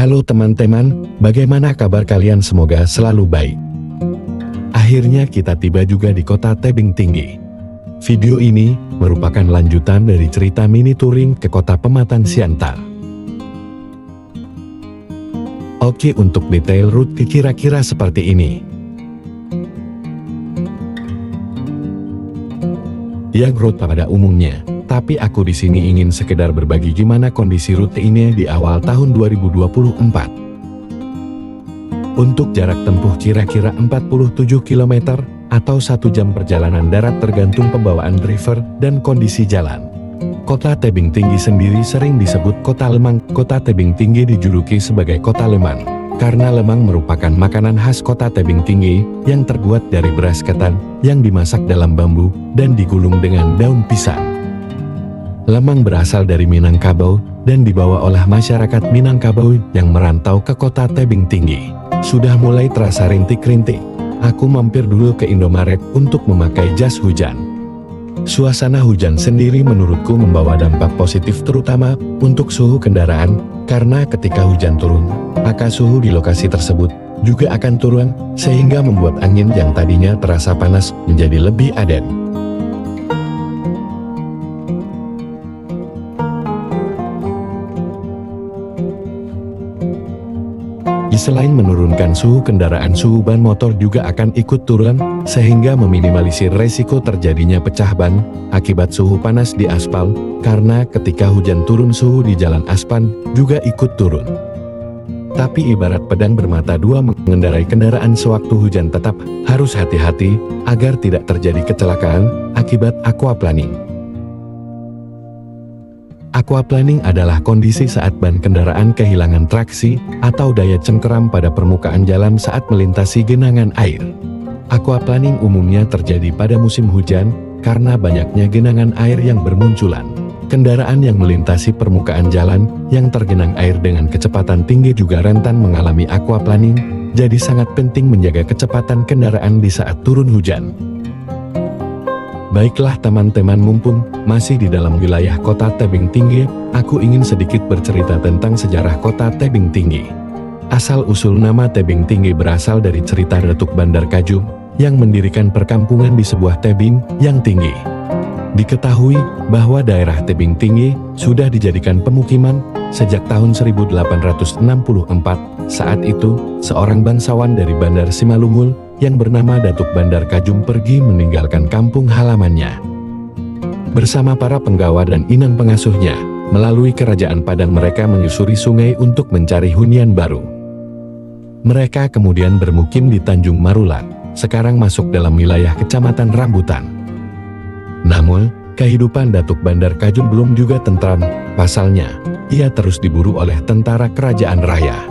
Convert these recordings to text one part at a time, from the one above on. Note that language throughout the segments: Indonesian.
Halo teman-teman, bagaimana kabar kalian? Semoga selalu baik. Akhirnya kita tiba juga di kota Tebing Tinggi. Video ini merupakan lanjutan dari cerita mini touring ke kota Pematang Siantar. Oke, untuk detail route kira-kira seperti ini. Yang route pada umumnya. Tapi aku di sini ingin sekedar berbagi gimana kondisi rute ini di awal tahun 2024. Untuk jarak tempuh kira-kira 47 km atau 1 jam perjalanan darat tergantung pembawaan driver dan kondisi jalan. Kota Tebing Tinggi sendiri sering disebut Kota Lemang. Kota Tebing Tinggi dijuluki sebagai Kota Lemang karena lemang merupakan makanan khas Kota Tebing Tinggi yang terbuat dari beras ketan yang dimasak dalam bambu dan digulung dengan daun pisang. Lemang berasal dari Minangkabau dan dibawa oleh masyarakat Minangkabau yang merantau ke kota Tebing Tinggi. Sudah mulai terasa rintik-rintik. Aku mampir dulu ke Indomaret untuk memakai jas hujan. Suasana hujan sendiri menurutku membawa dampak positif terutama untuk suhu kendaraan, karena ketika hujan turun, maka suhu di lokasi tersebut juga akan turun, sehingga membuat angin yang tadinya terasa panas menjadi lebih adem. Selain menurunkan suhu kendaraan, suhu ban motor juga akan ikut turun, sehingga meminimalisir resiko terjadinya pecah ban akibat suhu panas di aspal, karena ketika hujan turun suhu di jalan aspal juga ikut turun. Tapi ibarat pedang bermata dua, mengendarai kendaraan sewaktu hujan tetap harus hati-hati agar tidak terjadi kecelakaan akibat aquaplaning. Aquaplaning adalah kondisi saat ban kendaraan kehilangan traksi atau daya cengkeram pada permukaan jalan saat melintasi genangan air. Aquaplaning umumnya terjadi pada musim hujan karena banyaknya genangan air yang bermunculan. Kendaraan yang melintasi permukaan jalan yang tergenang air dengan kecepatan tinggi juga rentan mengalami aquaplaning, jadi sangat penting menjaga kecepatan kendaraan di saat turun hujan. Baiklah teman-teman, mumpung masih di dalam wilayah kota Tebing Tinggi, aku ingin sedikit bercerita tentang sejarah kota Tebing Tinggi. Asal-usul nama Tebing Tinggi berasal dari cerita Datuk Bandar Kajung yang mendirikan perkampungan di sebuah tebing yang tinggi. Diketahui bahwa daerah Tebing Tinggi sudah dijadikan pemukiman sejak tahun 1864. Saat itu, seorang bangsawan dari Bandar Simalungun yang bernama Datuk Bandar Kajung pergi meninggalkan kampung halamannya. Bersama para penggawa dan inang pengasuhnya, melalui kerajaan Padang mereka menyusuri sungai untuk mencari hunian baru. Mereka kemudian bermukim di Tanjung Marulat, sekarang masuk dalam wilayah Kecamatan Rambutan. Namun, kehidupan Datuk Bandar Kajung belum juga tentram, pasalnya, ia terus diburu oleh tentara kerajaan raya.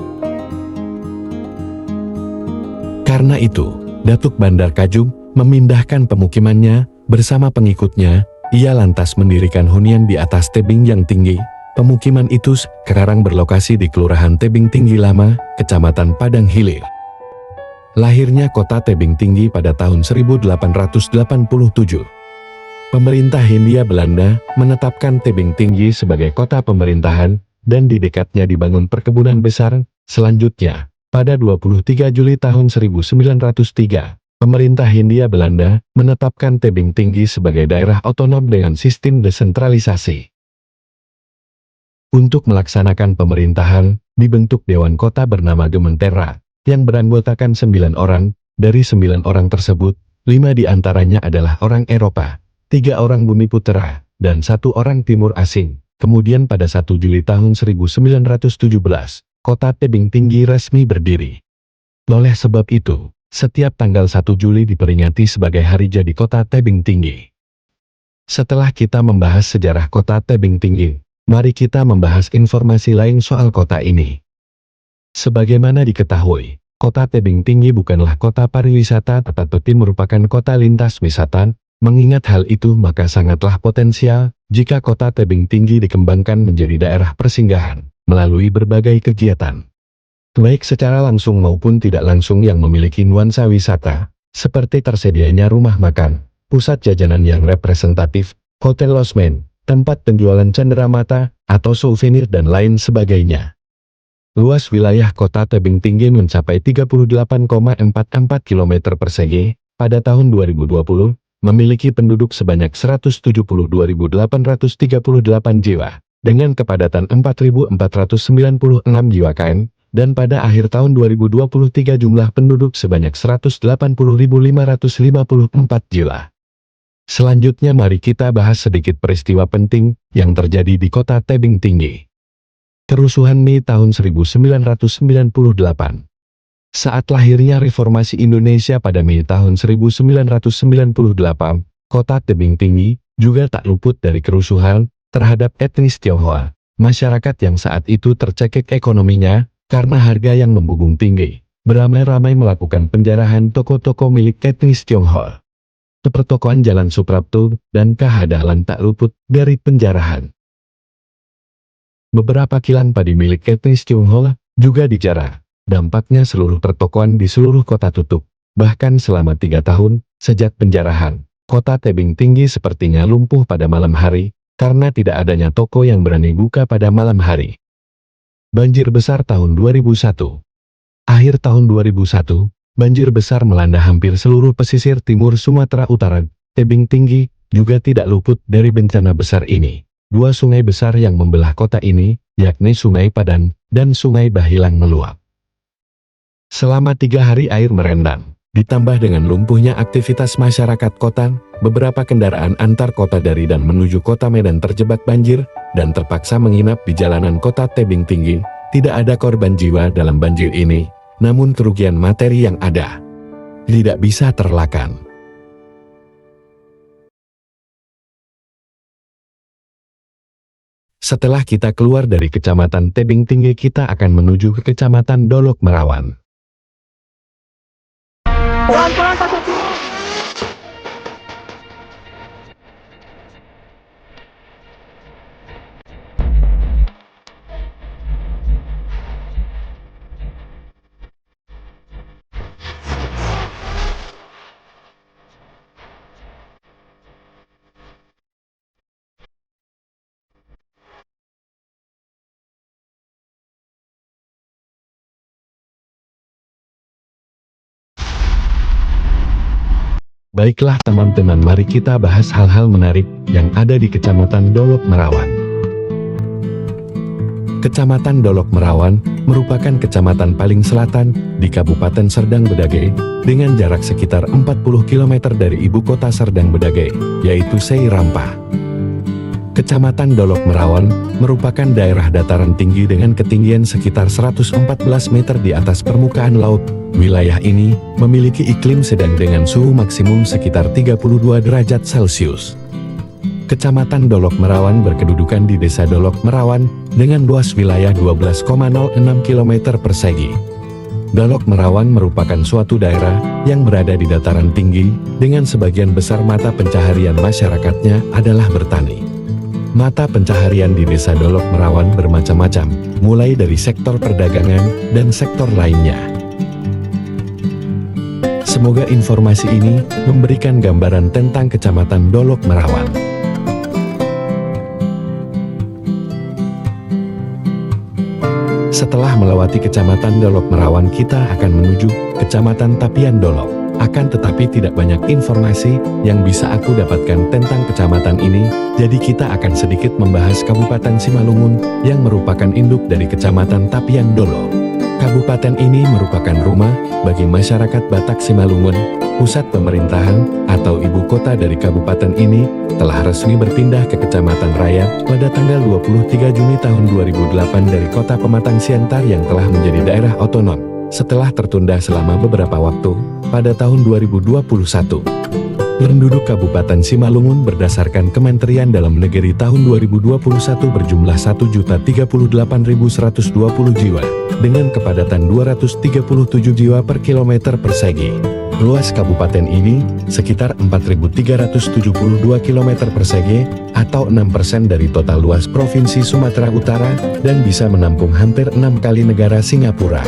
Karena itu, Datuk Bandar Kajung memindahkan pemukimannya bersama pengikutnya. Ia lantas mendirikan hunian di atas tebing yang tinggi. Pemukiman itu sekarang berlokasi di Kelurahan Tebing Tinggi Lama, Kecamatan Padang Hilir. Lahirnya kota Tebing Tinggi pada tahun 1887. Pemerintah Hindia Belanda menetapkan Tebing Tinggi sebagai kota pemerintahan, dan di dekatnya dibangun perkebunan besar. Selanjutnya, pada 23 Juli tahun 1903, pemerintah Hindia Belanda menetapkan Tebing Tinggi sebagai daerah otonom dengan sistem desentralisasi. Untuk melaksanakan pemerintahan, dibentuk Dewan Kota bernama Gementera, yang beranggotakan 9 orang. Dari 9 orang tersebut, 5 diantaranya adalah orang Eropa, 3 orang bumi putera, dan 1 orang timur asing. Kemudian pada 1 Juli tahun 1917, kota Tebing Tinggi resmi berdiri. Oleh sebab itu, setiap tanggal 1 Juli diperingati sebagai hari jadi kota Tebing Tinggi. Setelah kita membahas sejarah kota Tebing Tinggi, mari kita membahas informasi lain soal kota ini. Sebagaimana diketahui, kota Tebing Tinggi bukanlah kota pariwisata tetapi merupakan kota lintas wisata. Mengingat hal itu, maka sangatlah potensial jika kota Tebing Tinggi dikembangkan menjadi daerah persinggahan melalui berbagai kegiatan, baik secara langsung maupun tidak langsung yang memiliki nuansa wisata, seperti tersedianya rumah makan, pusat jajanan yang representatif, hotel losmen, tempat penjualan cenderamata, atau souvenir dan lain sebagainya. Luas wilayah kota Tebing Tinggi mencapai 38,44 km persegi pada tahun 2020, memiliki penduduk sebanyak 172.838 jiwa, dengan kepadatan 4.496 jiwa KM, dan pada akhir tahun 2023 jumlah penduduk sebanyak 180.554 jiwa. Selanjutnya mari kita bahas sedikit peristiwa penting yang terjadi di kota Tebing Tinggi. Kerusuhan Mei tahun 1998. Saat lahirnya Reformasi Indonesia pada Mei tahun 1998, kota Tebing Tinggi juga tak luput dari kerusuhan terhadap etnis Tionghoa. Masyarakat yang saat itu tercekik ekonominya karena harga yang membumbung tinggi, beramai-ramai melakukan penjarahan toko-toko milik etnis Tionghoa. Pertokoan Jalan Suprapto dan KH Dahlan tak luput dari penjarahan. Beberapa kilang padi milik etnis Tionghoa juga dijarah. Dampaknya seluruh pertokoan di seluruh kota tutup. Bahkan selama 3 tahun, sejak penjarahan, kota Tebing Tinggi sepertinya lumpuh pada malam hari, karena tidak adanya toko yang berani buka pada malam hari. Banjir besar tahun 2001. Akhir tahun 2001, banjir besar melanda hampir seluruh pesisir timur Sumatera Utara. Tebing Tinggi juga tidak luput dari bencana besar ini. Dua sungai besar yang membelah kota ini, yakni Sungai Padan dan Sungai Bahilang meluap. Selama 3 hari air merendam, ditambah dengan lumpuhnya aktivitas masyarakat kota, beberapa kendaraan antar kota dari dan menuju kota Medan terjebak banjir, dan terpaksa menginap di jalanan kota Tebing Tinggi. Tidak ada korban jiwa dalam banjir ini, namun kerugian materi yang ada tidak bisa terelakkan. Setelah kita keluar dari Kecamatan Tebing Tinggi, kita akan menuju ke Kecamatan Dolok Merawan. Baiklah teman-teman, mari kita bahas hal-hal menarik yang ada di Kecamatan Dolok Merawan. Kecamatan Dolok Merawan merupakan kecamatan paling selatan di Kabupaten Serdang Bedagai, dengan jarak sekitar 40 km dari ibu kota Serdang Bedagai, yaitu Seirampah. Kecamatan Dolok Merawan merupakan daerah dataran tinggi dengan ketinggian sekitar 114 meter di atas permukaan laut. Wilayah ini memiliki iklim sedang dengan suhu maksimum sekitar 32 derajat Celcius. Kecamatan Dolok Merawan berkedudukan di Desa Dolok Merawan dengan luas wilayah 12,06 km persegi. Dolok Merawan merupakan suatu daerah yang berada di dataran tinggi, dengan sebagian besar mata pencaharian masyarakatnya adalah bertani. Mata pencaharian di Desa Dolok Merawan bermacam-macam, mulai dari sektor perdagangan dan sektor lainnya. Semoga informasi ini memberikan gambaran tentang Kecamatan Dolok Merawan. Setelah melewati Kecamatan Dolok Merawan, kita akan menuju Kecamatan Tapian Dolok. Akan tetapi tidak banyak informasi yang bisa aku dapatkan tentang kecamatan ini, jadi kita akan sedikit membahas Kabupaten Simalungun yang merupakan induk dari Kecamatan Tapian Dolok. Kabupaten ini merupakan rumah bagi masyarakat Batak Simalungun. Pusat pemerintahan atau ibu kota dari kabupaten ini telah resmi berpindah ke Kecamatan Raya pada tanggal 23 Juni tahun 2008 dari kota Pematang Siantar yang telah menjadi daerah otonom, setelah tertunda selama beberapa waktu pada tahun 2021. Penduduk Kabupaten Simalungun berdasarkan Kementerian Dalam Negeri tahun 2021 berjumlah 1.038.120 jiwa, dengan kepadatan 237 jiwa per kilometer persegi. Luas kabupaten ini sekitar 4.372 km persegi, atau 6% dari total luas Provinsi Sumatera Utara, dan bisa menampung hampir 6 kali negara Singapura.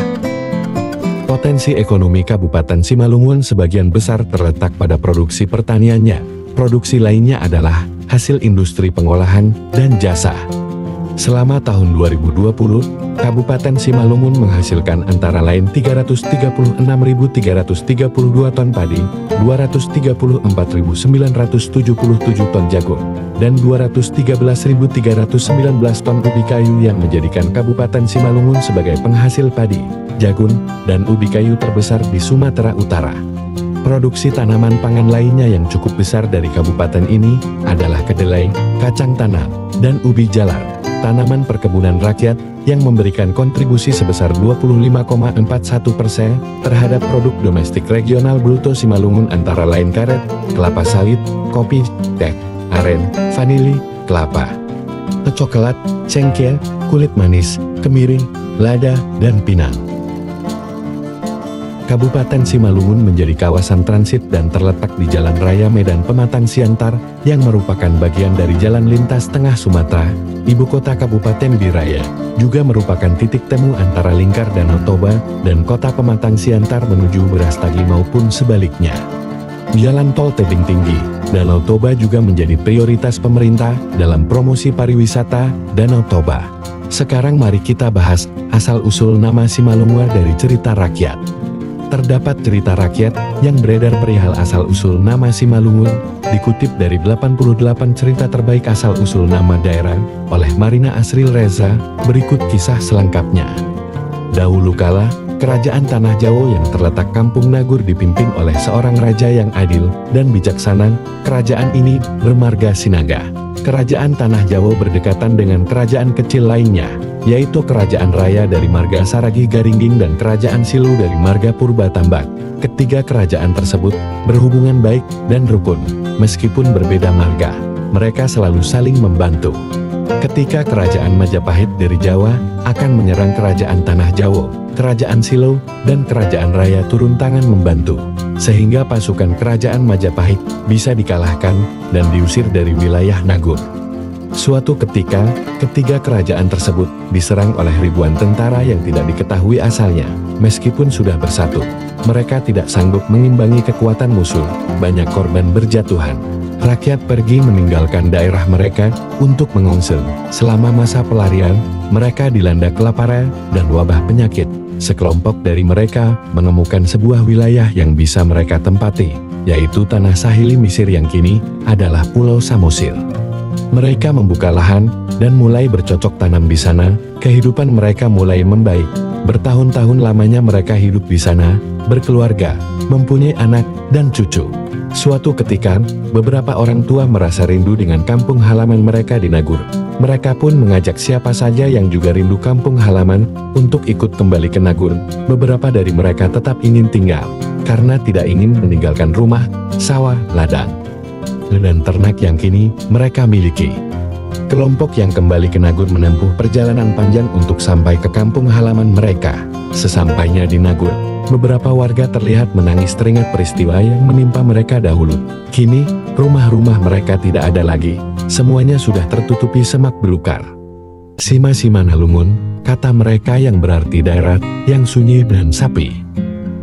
Potensi ekonomi Kabupaten Simalungun sebagian besar terletak pada produksi pertaniannya. Produksi lainnya adalah hasil industri pengolahan dan jasa. Selama tahun 2020, Kabupaten Simalungun menghasilkan antara lain 336.332 ton padi, 234.977 ton jagung, dan 213.319 ton ubi kayu yang menjadikan Kabupaten Simalungun sebagai penghasil padi, jagung, dan ubi kayu terbesar di Sumatera Utara. Produksi tanaman pangan lainnya yang cukup besar dari kabupaten ini adalah kedelai, kacang tanah, dan ubi jalar, tanaman perkebunan rakyat yang memberikan kontribusi sebesar 25,41% terhadap produk domestik regional bruto Simalungun antara lain karet, kelapa sawit, kopi, teh, aren, vanili, kelapa, coklat, cengkeh, kulit manis, kemiri, lada, dan pinang. Kabupaten Simalungun menjadi kawasan transit dan terletak di Jalan Raya Medan Pematang Siantar yang merupakan bagian dari jalan lintas tengah Sumatera. Ibu kota Kabupaten Biraya juga merupakan titik temu antara lingkar Danau Toba dan kota Pematang Siantar menuju Brastagi maupun sebaliknya. Jalan tol tebing tinggi Danau Toba juga menjadi prioritas pemerintah dalam promosi pariwisata Danau Toba. Sekarang mari kita bahas asal-usul nama Simalungun dari cerita rakyat. Terdapat cerita rakyat yang beredar perihal asal-usul nama Simalungun, dikutip dari 88 cerita terbaik asal-usul nama daerah oleh Marina Asril Reza. Berikut kisah selengkapnya. Dahulu kala, kerajaan Tanah Jawa yang terletak Kampung Nagur dipimpin oleh seorang raja yang adil dan bijaksana. Kerajaan ini bermarga Sinaga. Kerajaan Tanah Jawa berdekatan dengan kerajaan kecil lainnya, yaitu Kerajaan Raya dari marga Saragi Garingging dan Kerajaan Silu dari marga Purba Tambak. Ketiga kerajaan tersebut berhubungan baik dan rukun, meskipun berbeda marga. Mereka selalu saling membantu. Ketika Kerajaan Majapahit dari Jawa akan menyerang Kerajaan Tanah Jawa, Kerajaan Silu dan Kerajaan Raya turun tangan membantu, sehingga pasukan Kerajaan Majapahit bisa dikalahkan dan diusir dari wilayah Nagur. Suatu ketika, ketiga kerajaan tersebut diserang oleh ribuan tentara yang tidak diketahui asalnya. Meskipun sudah bersatu, mereka tidak sanggup mengimbangi kekuatan musuh. Banyak korban berjatuhan. Rakyat pergi meninggalkan daerah mereka untuk mengungsi. Selama masa pelarian, mereka dilanda kelaparan dan wabah penyakit. Sekelompok dari mereka menemukan sebuah wilayah yang bisa mereka tempati, yaitu tanah Sahili Mesir yang kini adalah Pulau Samosir. Mereka membuka lahan dan mulai bercocok tanam di sana. Kehidupan mereka mulai membaik. Bertahun-tahun lamanya mereka hidup di sana, berkeluarga, mempunyai anak dan cucu. Suatu ketika, beberapa orang tua merasa rindu dengan kampung halaman mereka di Nagur. Mereka pun mengajak siapa saja yang juga rindu kampung halaman untuk ikut kembali ke Nagur. Beberapa dari mereka tetap ingin tinggal, karena tidak ingin meninggalkan rumah, sawah, ladang, dan ternak yang kini mereka miliki. Kelompok yang kembali ke Nagur menempuh perjalanan panjang untuk sampai ke kampung halaman mereka. Sesampainya di Nagur, beberapa warga terlihat menangis teringat peristiwa yang menimpa mereka dahulu. Kini, rumah-rumah mereka tidak ada lagi. Semuanya sudah tertutupi semak belukar. Sima-Sima Nalungun, kata mereka yang berarti daerah yang sunyi dan sepi.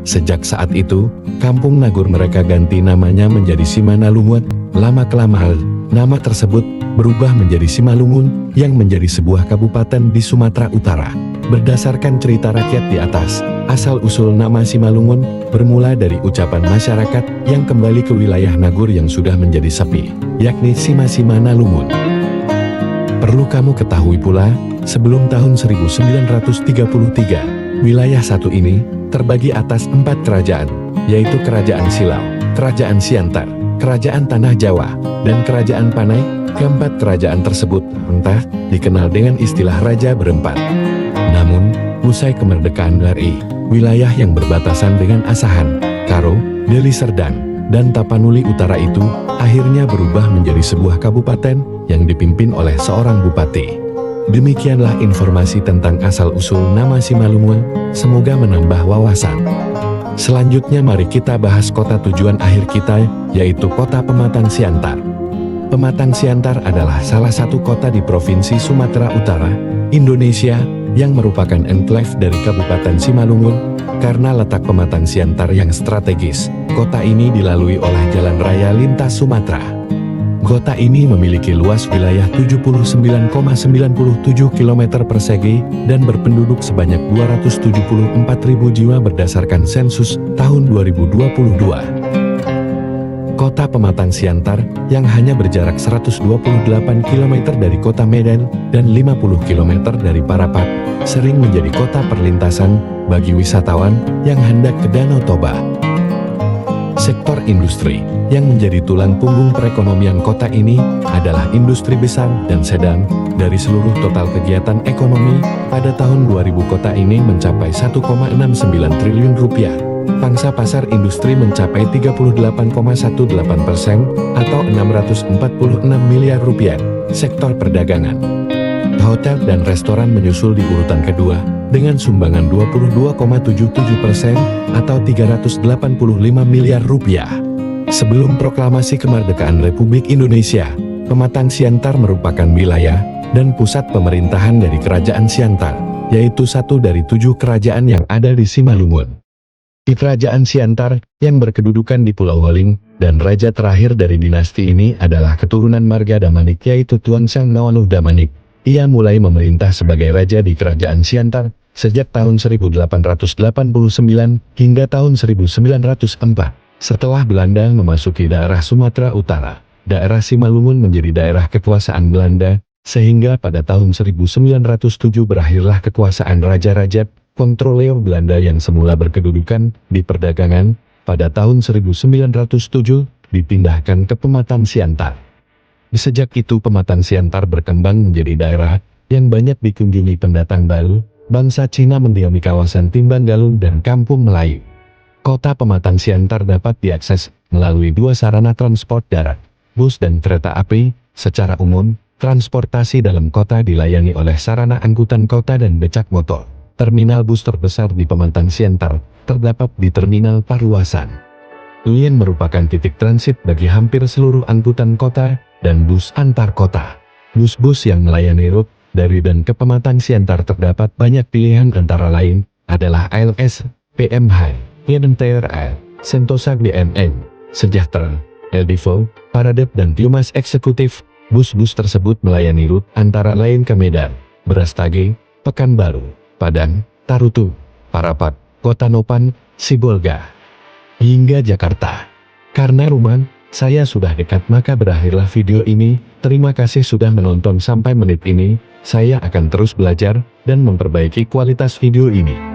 Sejak saat itu, kampung Nagur mereka ganti namanya menjadi Simanalungun. Lama-kelamaan, nama tersebut berubah menjadi Simalungun yang menjadi sebuah kabupaten di Sumatera Utara. Berdasarkan cerita rakyat di atas, asal-usul nama Simalungun bermula dari ucapan masyarakat yang kembali ke wilayah Nagur yang sudah menjadi sepi, yakni Sima-Sima Nalungun. Perlu kamu ketahui pula, sebelum tahun 1933, wilayah satu ini terbagi atas 4 kerajaan, yaitu Kerajaan Silau, Kerajaan Siantar, Kerajaan Tanah Jawa, dan Kerajaan Panai. Keempat kerajaan tersebut entah dikenal dengan istilah Raja Berempat. Namun, usai kemerdekaan RI, wilayah yang berbatasan dengan Asahan, Karo, Deli Serdang, dan Tapanuli Utara itu akhirnya berubah menjadi sebuah kabupaten yang dipimpin oleh seorang bupati. Demikianlah informasi tentang asal-usul nama Simalungun, semoga menambah wawasan. Selanjutnya mari kita bahas kota tujuan akhir kita, yaitu kota Pematang Siantar. Pematang Siantar adalah salah satu kota di Provinsi Sumatera Utara, Indonesia, yang merupakan enklave dari Kabupaten Simalungun. Karena letak Pematang Siantar yang strategis, kota ini dilalui oleh jalan raya lintas Sumatera. Kota ini memiliki luas wilayah 79,97 km persegi dan berpenduduk sebanyak 274.000 jiwa berdasarkan sensus tahun 2022. Kota Pematang Siantar, yang hanya berjarak 128 km dari kota Medan dan 50 km dari Parapat, sering menjadi kota perlintasan bagi wisatawan yang hendak ke Danau Toba. Sektor industri yang menjadi tulang punggung perekonomian kota ini adalah industri besar dan sedang. Dari seluruh total kegiatan ekonomi, pada tahun 2000 kota ini mencapai 1,69 triliun rupiah. Pangsa pasar industri mencapai 38,18% atau 646 miliar rupiah. Sektor perdagangan, hotel dan restoran menyusul di urutan kedua dengan sumbangan 22,77% atau 385 miliar rupiah. Sebelum proklamasi kemerdekaan Republik Indonesia, Pematang Siantar merupakan wilayah dan pusat pemerintahan dari Kerajaan Siantar, yaitu satu dari 7 kerajaan yang ada di Simalungun. Kerajaan Siantar, yang berkedudukan di Pulau Weling, dan raja terakhir dari dinasti ini adalah keturunan marga Damanik, yaitu Tuan Sang Nawanuh Damanik. Ia mulai memerintah sebagai raja di Kerajaan Siantar sejak tahun 1889 hingga tahun 1904. Setelah Belanda memasuki daerah Sumatera Utara, daerah Simalungun menjadi daerah kekuasaan Belanda, sehingga pada tahun 1907 berakhirlah kekuasaan Raja-Raja kontroleur Belanda yang semula berkedudukan di perdagangan. Pada tahun 1907 dipindahkan ke Pematang Siantar. Sejak itu Pematang Siantar berkembang menjadi daerah yang banyak dikunjungi pendatang baru. Bangsa Cina mendiami kawasan Timbang Galung dan Kampung Melayu. Kota Pematang Siantar dapat diakses melalui 2 sarana transport darat, bus dan kereta api. Secara umum, transportasi dalam kota dilayani oleh sarana angkutan kota dan becak motor. Terminal bus terbesar di Pematang Siantar terdapat di Terminal Paruasan. Luyen merupakan titik transit bagi hampir seluruh angkutan kota dan bus antar kota. Bus-bus yang melayani rute dari dan ke Pematang Siantar terdapat banyak pilihan, antara lain adalah ALS, PMH, INTRA, Sentosa BNN, Sejahtera, Eldivo, Paradep dan Tiumas Eksekutif. Bus-bus tersebut melayani rute antara lain ke Medan, Brastagi, Pekanbaru, Padang, Tarutu, Parapat, Kota Nopan, Sibolga, hingga Jakarta. Karena rumah saya sudah dekat, maka berakhirlah video ini. Terima kasih sudah menonton sampai menit ini. Saya akan terus belajar dan memperbaiki kualitas video ini.